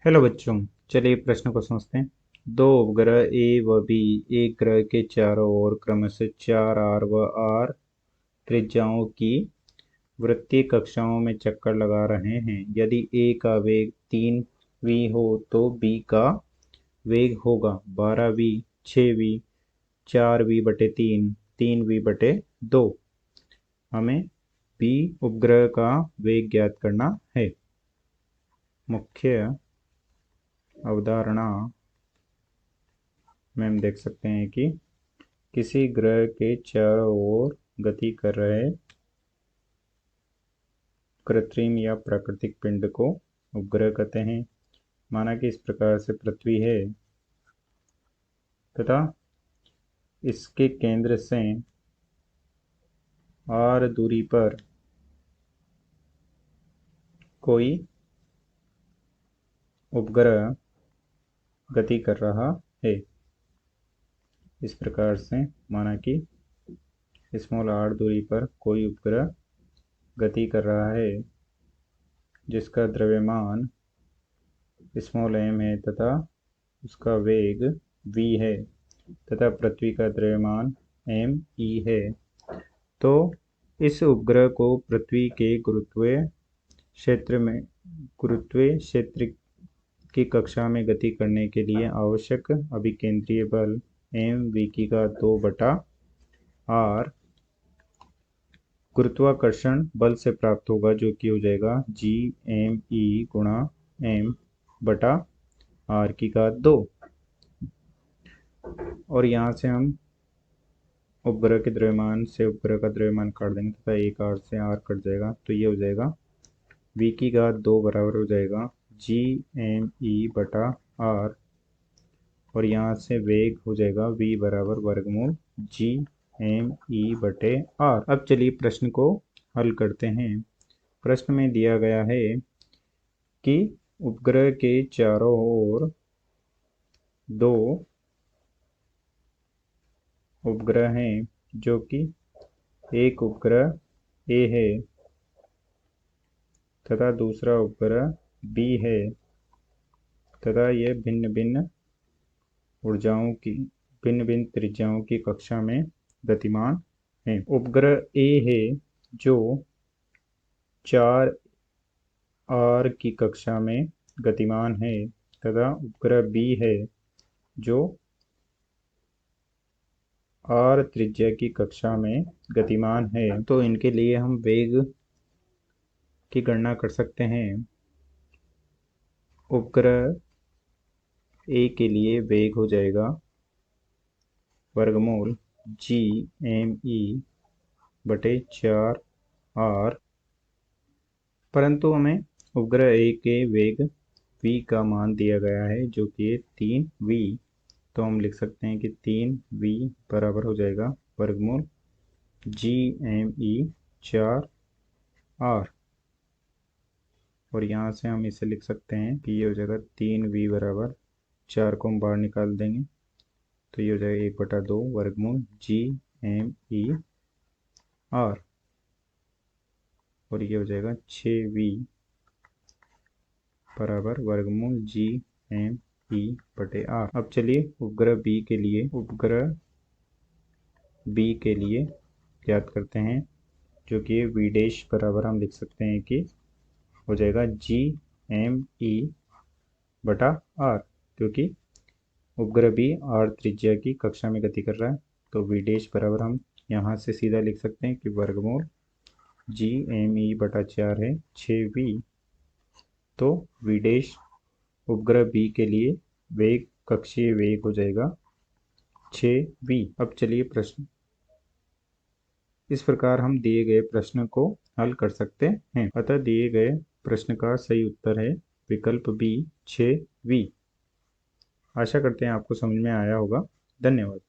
Hello बच्चों, चलिए प्रश्न को समझते हैं। दो उपग्रह ए व बी एक ग्रह के चारों ओर क्रमशः 4r व r त्रिज्याओं की वृत्तीय कक्षाओं में चक्कर लगा रहे हैं। यदि ए का वेग 3v हो तो बी का वेग होगा 12v, 6v, 4v/3, 3v/2। हमें बी उपग्रह का वेग ज्ञात करना है। मुख्य अवधारणा में हम देख सकते हैं कि किसी ग्रह के चारों ओर गति कर रहे कृत्रिम या प्राकृतिक पिंड को उपग्रह कहते हैं। माना कि इस प्रकार से पृथ्वी है तथा इसके केंद्र से r दूरी पर कोई उपग्रह गति कर रहा है। इस प्रकार से माना कि r दूरी पर कोई उपग्रह गति कर रहा है जिसका द्रव्यमान m है तथा उसका वेग v है तथा पृथ्वी का द्रव्यमान me है। तो इस उपग्रह को पृथ्वी के गुरुत्वीय क्षेत्र की कक्षा में गति करने के लिए आवश्यक अभिकेंद्रीय बल mv2/r गुरुत्वाकर्षण बल से प्राप्त होगा, जो कि हो जाएगा Gme गुणा m/r²। और यहाँ से हम उपग्रह के द्रव्यमान से उपग्रह का द्रव्यमान काट देंगे तथा एक r से r कट जाएगा, तो ये हो जाएगा v2 बराबर हो जाएगा Gme/r। और यहाँ से वेग हो जाएगा v बराबर वर्गमूल Gme/r। अब चलिए प्रश्न को हल करते हैं। प्रश्न में दिया गया है कि उपग्रह के चारों ओर दो उपग्रह हैं, जो कि एक उपग्रह A है तथा दूसरा उपग्रह B है तथा ये भिन्न भिन्न त्रिज्याओं की कक्षा में गतिमान है। उपग्रह A है जो 4r की कक्षा में गतिमान है तथा उपग्रह B है जो r त्रिज्या की कक्षा में गतिमान है। तो इनके लिए हम वेग की गणना कर सकते हैं। उपग्रह A के लिए वेग हो जाएगा वर्गमूल Gme/4r। परंतु हमें उपग्रह A के वेग v का मान दिया गया है, जो कि 3v। तो हम लिख सकते हैं कि 3v बराबर हो जाएगा वर्गमूल Gme/4r। और यहाँ से हम इसे लिख सकते हैं कि ये हो जाएगा 3v बराबर 4 को हम बाहर निकाल देंगे, तो ये हो जाएगा 1/2 वर्गमूल Gme/r। और ये हो जाएगा 6v बराबर वर्गमूल Gme/r। अब चलिए उपग्रह B के लिए ज्ञात करते हैं, जो कि v' बराबर हम लिख सकते हैं कि हो जाएगा Gme/r, क्योंकि उपग्रह B r त्रिज्या की कक्षा में गति कर रहा है। तो v' बराबर हम यहाँ से सीधा लिख सकते हैं कि वर्गमूल Gme/4 है 6v। तो v' उपग्रह B के लिए वेग कक्षीय वेग हो जाएगा 6v। अब चलिए प्रश्न इस प्रकार हम दिए गए प्रश्न को हल कर सकते हैं। अतः दिए गए प्रश्न का सही उत्तर है विकल्प बी 6v। आशा करते हैं आपको समझ में आया होगा। धन्यवाद।